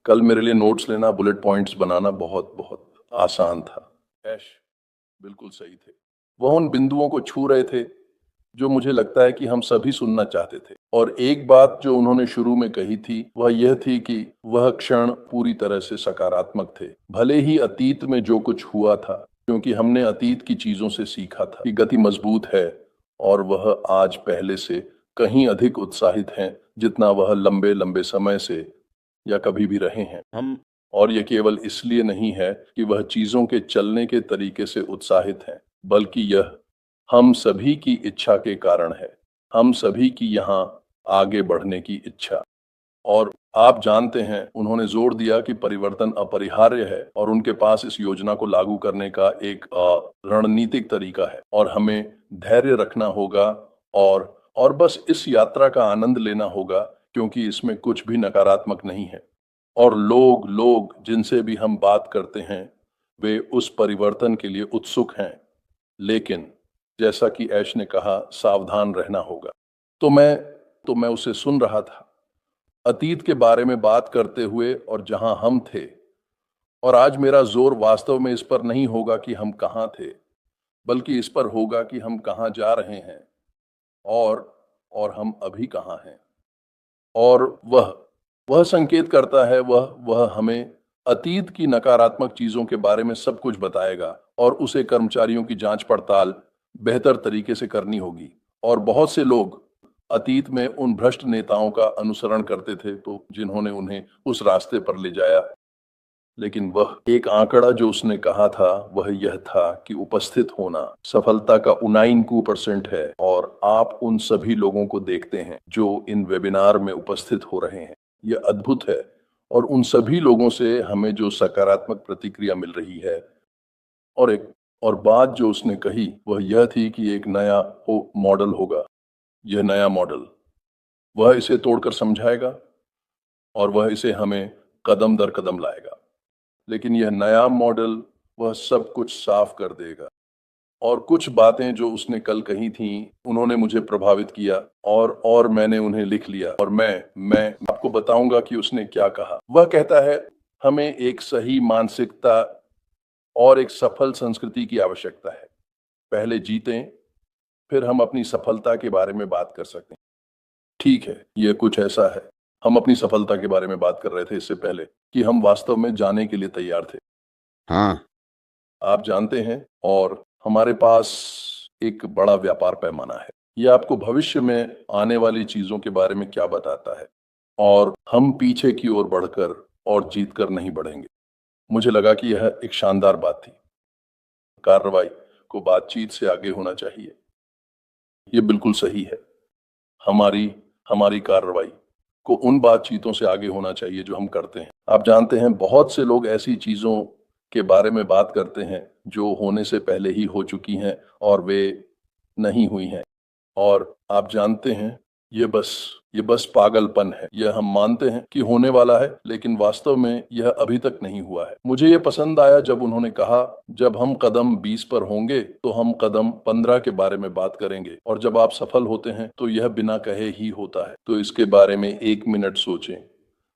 कल मेरे लिए नोट्स लेना, बुलेट पॉइंट्स बनाना बहुत बहुत आसान था। ऐश बिल्कुल सही थे। वह उन बिंदुओं को छू रहे थे जो मुझे लगता है कि हम सभी सुनना चाहते थे। और एक बात जो उन्होंने शुरू में कही थी वह यह थी कि वह क्षण पूरी तरह से सकारात्मक थे, भले ही अतीत में जो कुछ हुआ था, क्योंकि हमने अतीत की चीजों से सीखा था कि गति मजबूत है और वह आज पहले से कहीं अधिक उत्साहित हैं जितना वह लंबे लंबे समय से या कभी भी रहे हैं। और यह केवल इसलिए नहीं है कि वह चीजों के चलने के तरीके से उत्साहित हैं, बल्कि यह हम सभी की इच्छा के कारण है, हम सभी की यहाँ आगे बढ़ने की इच्छा। और आप जानते हैं, उन्होंने जोर दिया कि परिवर्तन अपरिहार्य है और उनके पास इस योजना को लागू करने का एक रणनीतिक तरीका है और हमें धैर्य रखना होगा और बस इस यात्रा का आनंद लेना होगा, क्योंकि इसमें कुछ भी नकारात्मक नहीं है। और लोग लोग जिनसे भी हम बात करते हैं वे उस परिवर्तन के लिए उत्सुक हैं, लेकिन जैसा कि ऐश ने कहा, सावधान रहना होगा। तो मैं उसे सुन रहा था, अतीत के बारे में बात करते हुए और जहां हम थे। और आज मेरा जोर वास्तव में इस पर नहीं होगा कि हम कहां थे, बल्कि इस पर होगा कि हम कहां जा रहे हैं और हम अभी कहां हैं। और वह संकेत करता है, वह हमें अतीत की नकारात्मक चीजों के बारे में सब कुछ बताएगा और उसे कर्मचारियों की जांच पड़ताल बेहतर तरीके से करनी होगी। और बहुत से लोग अतीत में उन भ्रष्ट नेताओं का अनुसरण करते थे तो जिन्होंने उन्हें उस रास्ते पर ले जाया, लेकिन वह एक आंकड़ा जो उसने कहा था वह यह था कि उपस्थित होना सफलता का 99% है। और आप उन सभी लोगों को देखते हैं जो इन वेबिनार में उपस्थित हो रहे हैं, यह अद्भुत है। और उन सभी लोगों से हमें जो सकारात्मक प्रतिक्रिया मिल रही है। और बात जो उसने कही वह यह थी कि एक नया मॉडल होगा। यह नया मॉडल वह इसे तोड़कर समझाएगा और वह इसे हमें कदम दर कदम लाएगा, लेकिन यह नया मॉडल वह सब कुछ साफ कर देगा। और कुछ बातें जो उसने कल कही थी उन्होंने मुझे प्रभावित किया और मैंने उन्हें लिख लिया और मैं आपको बताऊंगा कि उसने क्या कहा। वह कहता है, हमें एक सही मानसिकता और एक सफल संस्कृति की आवश्यकता है। पहले जीतें, फिर हम अपनी सफलता के बारे में बात कर सकते हैं। ठीक है, यह कुछ ऐसा है। हम अपनी सफलता के बारे में बात कर रहे थे इससे पहले कि हम वास्तव में जाने के लिए तैयार थे। हाँ, आप जानते हैं, और हमारे पास एक बड़ा व्यापार पैमाना है। यह आपको भविष्य में आने वाली चीजों के बारे में क्या बताता है। और हम पीछे की ओर बढ़कर और जीतकर नहीं बढ़ेंगे। मुझे लगा कि यह एक शानदार बात थी। कार्रवाई को बातचीत से आगे होना चाहिए। यह बिल्कुल सही है। हमारी हमारी कार्रवाई को उन बातचीतों से आगे होना चाहिए जो हम करते हैं। आप जानते हैं, बहुत से लोग ऐसी चीजों के बारे में बात करते हैं जो होने से पहले ही हो चुकी हैं और वे नहीं हुई हैं। और आप जानते हैं, ये बस पागलपन है। यह हम मानते हैं कि होने वाला है, लेकिन वास्तव में यह अभी तक नहीं हुआ है। मुझे यह पसंद आया जब उन्होंने कहा, जब हम कदम 20 पर होंगे तो हम कदम 15 के बारे में बात करेंगे, और जब आप सफल होते हैं तो यह बिना कहे ही होता है। तो इसके बारे में 1 मिनट सोचें।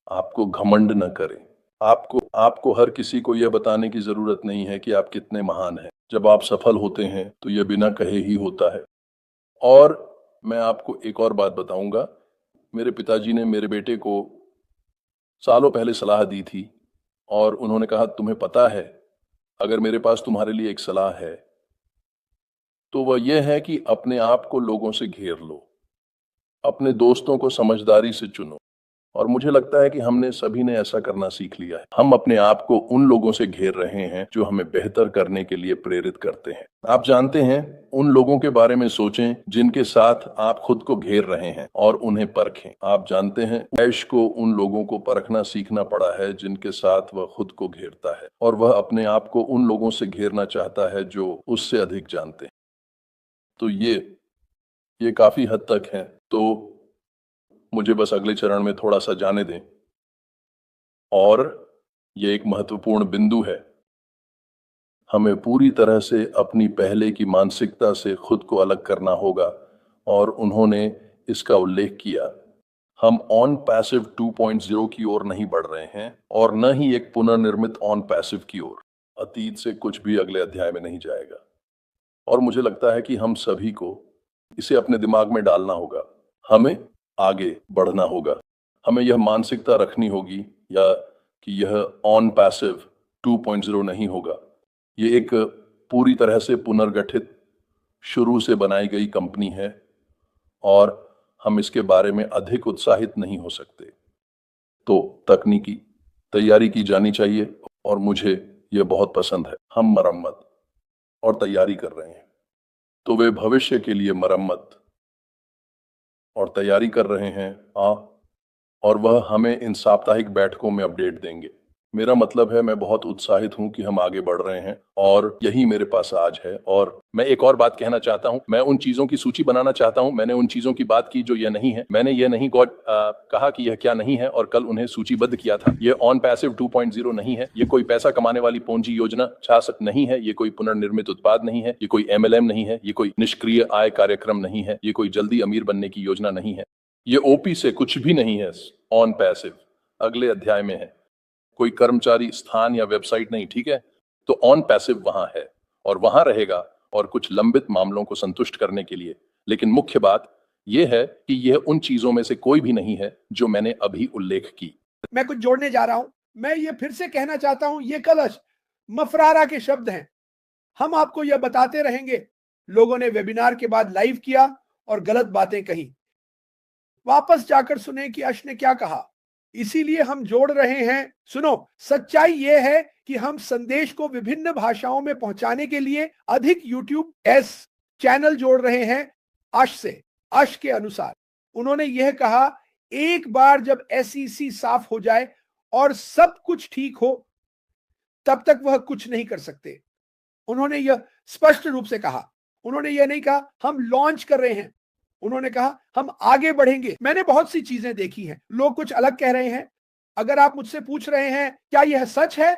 आपको घमंड न करें। आपको हर किसी को यह बताने की जरूरत नहीं है कि आप कितने महान हैं। जब आप सफल होते हैं तो यह बिना कहे ही होता है। और मैं आपको एक और बात बताऊंगा। मेरे पिताजी ने मेरे बेटे को सालों पहले सलाह दी थी और उन्होंने कहा, तुम्हें पता है, अगर मेरे पास तुम्हारे लिए एक सलाह है तो वह यह है कि अपने आप को लोगों से घेर लो, अपने दोस्तों को समझदारी से चुनो। और मुझे लगता है कि हमने सभी ने ऐसा करना सीख लिया है। हम अपने आप को उन लोगों से घेर रहे हैं जो हमें बेहतर करने के लिए प्रेरित करते हैं। आप जानते हैं, उन लोगों के बारे में सोचें जिनके साथ आप खुद को घेर रहे हैं और उन्हें परखें। आप जानते हैं, ऐश को उन लोगों को परखना सीखना पड़ा है जिनके साथ वह खुद को घेरता है, और वह अपने आप को उन लोगों से घेरना चाहता है जो उससे अधिक जानते हैं। तो ये काफी हद तक है। तो मुझे बस अगले चरण में थोड़ा सा जाने दें। और ये एक महत्वपूर्ण बिंदु है। हमें पूरी तरह से अपनी पहले की मानसिकता से खुद को अलग करना होगा, और उन्होंने इसका उल्लेख किया। हम ऑन पैसिव 2.0 की ओर नहीं बढ़ रहे हैं और न ही एक पुनर्निर्मित ऑन पैसिव की ओर। अतीत से कुछ भी अगले अध्याय में नहीं जाएगा और मुझे लगता है कि हम सभी को इसे अपने दिमाग में डालना होगा। हमें आगे बढ़ना होगा। हमें यह मानसिकता रखनी होगी या कि यह ऑन पैसिव 2.0 नहीं होगा। ये एक पूरी तरह से पुनर्गठित शुरू से बनाई गई कंपनी है और हम इसके बारे में अधिक उत्साहित नहीं हो सकते। तो तकनीकी तैयारी की जानी चाहिए और मुझे यह बहुत पसंद है। हम मरम्मत और तैयारी कर रहे हैं, तो वे भविष्य के लिए मरम्मत और तैयारी कर रहे हैं। और वह हमें इन साप्ताहिक बैठकों में अपडेट देंगे। मेरा मतलब है, मैं बहुत उत्साहित हूं कि हम आगे बढ़ रहे हैं और यही मेरे पास आज है। और मैं एक और बात कहना चाहता हूं, मैं उन चीजों की सूची बनाना चाहता हूं। मैंने उन चीजों की बात की जो ये नहीं है। मैंने ये नहीं कहा कि यह क्या नहीं है और कल उन्हें सूचीबद्ध किया था। ये ऑन पैसिव 2.0 नहीं है। ये कोई पैसा कमाने वाली पूंजी योजना शासक नहीं है। ये कोई पुनर्निर्मित उत्पाद नहीं है। ये कोई MLM नहीं है। ये कोई निष्क्रिय आय कार्यक्रम नहीं है। ये कोई जल्दी अमीर बनने की योजना नहीं है। ये OP से कुछ भी नहीं है। ऑन पैसिव अगले अध्याय में है। कोई कर्मचारी स्थान या वेबसाइट नहीं, ठीक है? तो ऑन पैसिव वहां है और वहां रहेगा और कुछ लंबित मामलों को संतुष्ट करने के लिए। लेकिन मुख्य बात यह है कि यह उन चीजों में से कोई भी नहीं है जो मैंने अभी उल्लेख की। मैं कुछ जोड़ने जा रहा हूं। मैं ये फिर से कहना चाहता हूं, ये कलश मफरारा के शब्द हैं। हम आपको यह बताते रहेंगे। लोगों ने वेबिनार के बाद लाइव किया और गलत बातें कही। वापस जाकर सुने कि अश ने क्या कहा। इसीलिए हम जोड़ रहे हैं। सुनो, सच्चाई यह है कि हम संदेश को विभिन्न भाषाओं में पहुंचाने के लिए अधिक YouTube चैनल जोड़ रहे हैं। अश से, अश के अनुसार उन्होंने यह कहा, एक बार जब SEC साफ हो जाए और सब कुछ ठीक हो, तब तक वह कुछ नहीं कर सकते। उन्होंने यह स्पष्ट रूप से कहा। उन्होंने यह नहीं कहा हम लॉन्च कर रहे हैं। उन्होंने कहा हम आगे बढ़ेंगे। मैंने बहुत सी चीजें देखी हैं, लोग कुछ अलग कह रहे हैं। अगर आप मुझसे पूछ रहे हैं क्या यह सच है,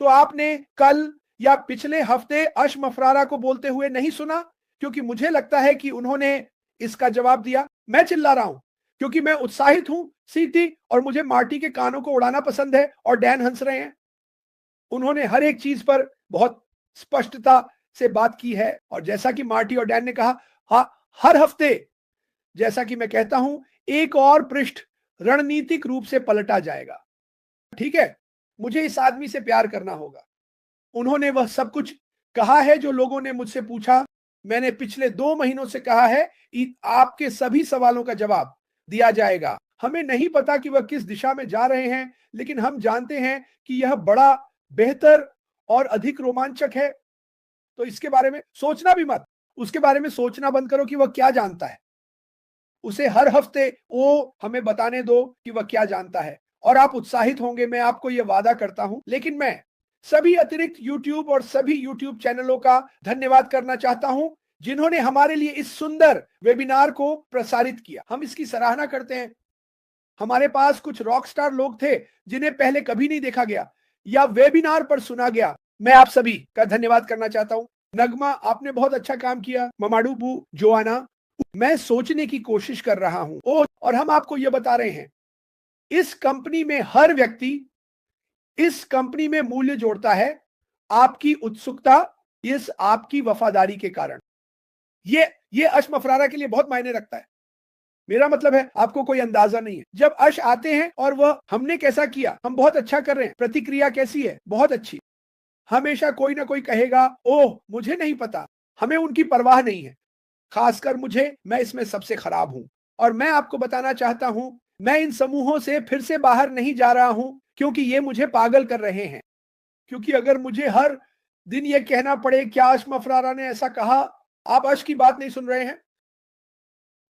तो आपने कल या पिछले हफ्ते अश मफरारा को बोलते हुए नहीं सुना, क्योंकि मुझे लगता है कि उन्होंने इसका जवाब दिया। मैं चिल्ला रहा हूं क्योंकि मैं उत्साहित हूं सीटी, और मुझे मार्टी के कानों को उड़ाना पसंद है और डैन हंस रहे हैं। उन्होंने हर एक चीज पर बहुत स्पष्टता से बात की है और जैसा कि मार्टी और डैन ने कहा, हाँ, हर हफ्ते, जैसा कि मैं कहता हूं, एक और पृष्ठ रणनीतिक रूप से पलटा जाएगा। ठीक है, मुझे इस आदमी से प्यार करना होगा। उन्होंने वह सब कुछ कहा है जो लोगों ने मुझसे पूछा। मैंने पिछले 2 महीनों से कहा है कि आपके सभी सवालों का जवाब दिया जाएगा। हमें नहीं पता कि वह किस दिशा में जा रहे हैं, लेकिन हम जानते हैं कि यह बड़ा, बेहतर और अधिक रोमांचक है। तो इसके बारे में सोचना भी मत। उसके बारे में सोचना बंद करो कि वह क्या जानता है। उसे हर हफ्ते वो हमें बताने दो कि वह क्या जानता है और आप उत्साहित होंगे, मैं आपको यह वादा करता हूं। लेकिन मैं सभी अतिरिक्त YouTube और सभी YouTube चैनलों का धन्यवाद करना चाहता हूं जिन्होंने हमारे लिए इस सुंदर वेबिनार को प्रसारित किया। हम इसकी सराहना करते हैं। हमारे पास कुछ रॉक स्टार लोग थे जिन्हें पहले कभी नहीं देखा गया या वेबिनार पर सुना गया। मैं आप सभी का धन्यवाद करना चाहता हूं। नगमा, आपने बहुत अच्छा काम किया। ममाडूबू, जोआना, मैं सोचने की कोशिश कर रहा हूं। और हम आपको यह बता रहे हैं, इस कंपनी में हर व्यक्ति इस कंपनी में मूल्य जोड़ता है आपकी उत्सुकता, इस आपकी वफादारी के कारण। ये अश मफरारा के लिए बहुत मायने रखता है। मेरा मतलब है, आपको कोई अंदाजा नहीं है। जब अश आते हैं और वह हमने कैसा किया, हम बहुत अच्छा कर रहे हैं, प्रतिक्रिया कैसी है, बहुत अच्छी। हमेशा कोई ना कोई कहेगा, ओह मुझे नहीं पता। हमें उनकी परवाह नहीं है, खासकर मुझे। मैं इसमें सबसे खराब हूं और मैं आपको बताना चाहता हूं, मैं इन समूहों से फिर से बाहर नहीं जा रहा हूं क्योंकि ये मुझे पागल कर रहे हैं। क्योंकि अगर मुझे हर दिन ये कहना पड़े क्या अश मफरारा ने ऐसा कहा, आप अश की बात नहीं सुन रहे हैं।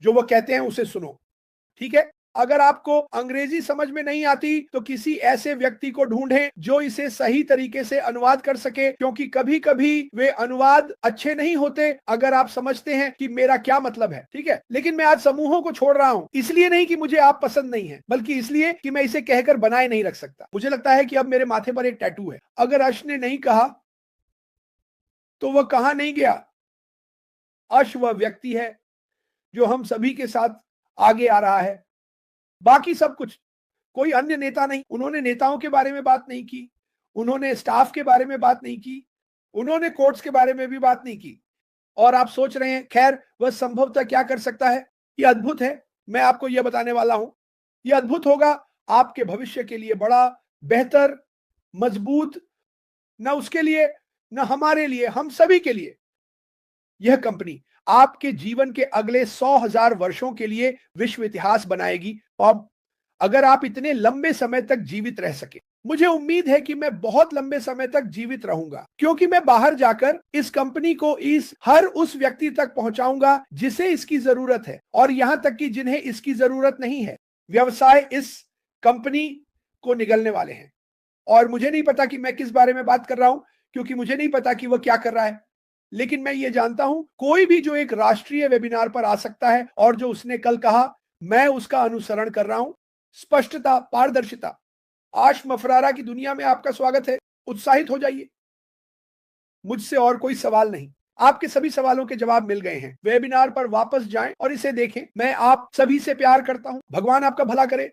जो वो कहते हैं उसे सुनो, ठीक है? अगर आपको अंग्रेजी समझ में नहीं आती तो किसी ऐसे व्यक्ति को ढूंढें जो इसे सही तरीके से अनुवाद कर सके, क्योंकि कभी कभी वे अनुवाद अच्छे नहीं होते अगर आप समझते हैं कि मेरा क्या मतलब है, ठीक है? लेकिन मैं आज समूहों को छोड़ रहा हूं, इसलिए नहीं कि मुझे आप पसंद नहीं है, बल्कि इसलिए कि मैं इसे कहकर बनाए नहीं रख सकता। मुझे लगता है कि अब मेरे माथे पर एक टैटू है। अगर अश ने नहीं कहा तो वह कहां नहीं गया। अश वह व्यक्ति है जो हम सभी के साथ आगे आ रहा है। बाकी सब कुछ। कोई अन्य नेता नहीं, उन्होंने नेताओं के बारे में बात नहीं की, उन्होंने स्टाफ के बारे में बात नहीं की, उन्होंने कोर्ट्स के बारे में भी बात नहीं की। और आप सोच रहे हैं, खैर वह संभवतः क्या कर सकता है, ये अद्भुत है। मैं आपको यह बताने वाला हूं, यह अद्भुत होगा आपके भविष्य के लिए, बड़ा बेहतर, मजबूत, न उसके लिए न हमारे लिए, हम सभी के लिए। यह कंपनी आपके जीवन के अगले 100,000 वर्षों के लिए विश्व इतिहास बनाएगी। और अगर आप इतने लंबे समय तक जीवित रह सके, मुझे उम्मीद है कि मैं बहुत लंबे समय तक जीवित रहूंगा, क्योंकि मैं बाहर जाकर इस कंपनी को इस हर उस व्यक्ति तक पहुंचाऊंगा जिसे इसकी जरूरत है, और यहां तक कि जिन्हें इसकी जरूरत नहीं है। व्यवसाय इस कंपनी को निगलने वाले हैं, और मुझे नहीं पता कि मैं किस बारे में बात कर रहा हूं, क्योंकि मुझे नहीं पता कि वह क्या कर रहा है। लेकिन मैं ये जानता हूं, कोई भी जो एक राष्ट्रीय वेबिनार पर आ सकता है और जो उसने कल कहा, मैं उसका अनुसरण कर रहा हूं। स्पष्टता, पारदर्शिता। आश मफरारा की दुनिया में आपका स्वागत है। उत्साहित हो जाइए। मुझसे और कोई सवाल नहीं, आपके सभी सवालों के जवाब मिल गए हैं। वेबिनार पर वापस जाएं और इसे देखें। मैं आप सभी से प्यार करता हूं। भगवान आपका भला करे।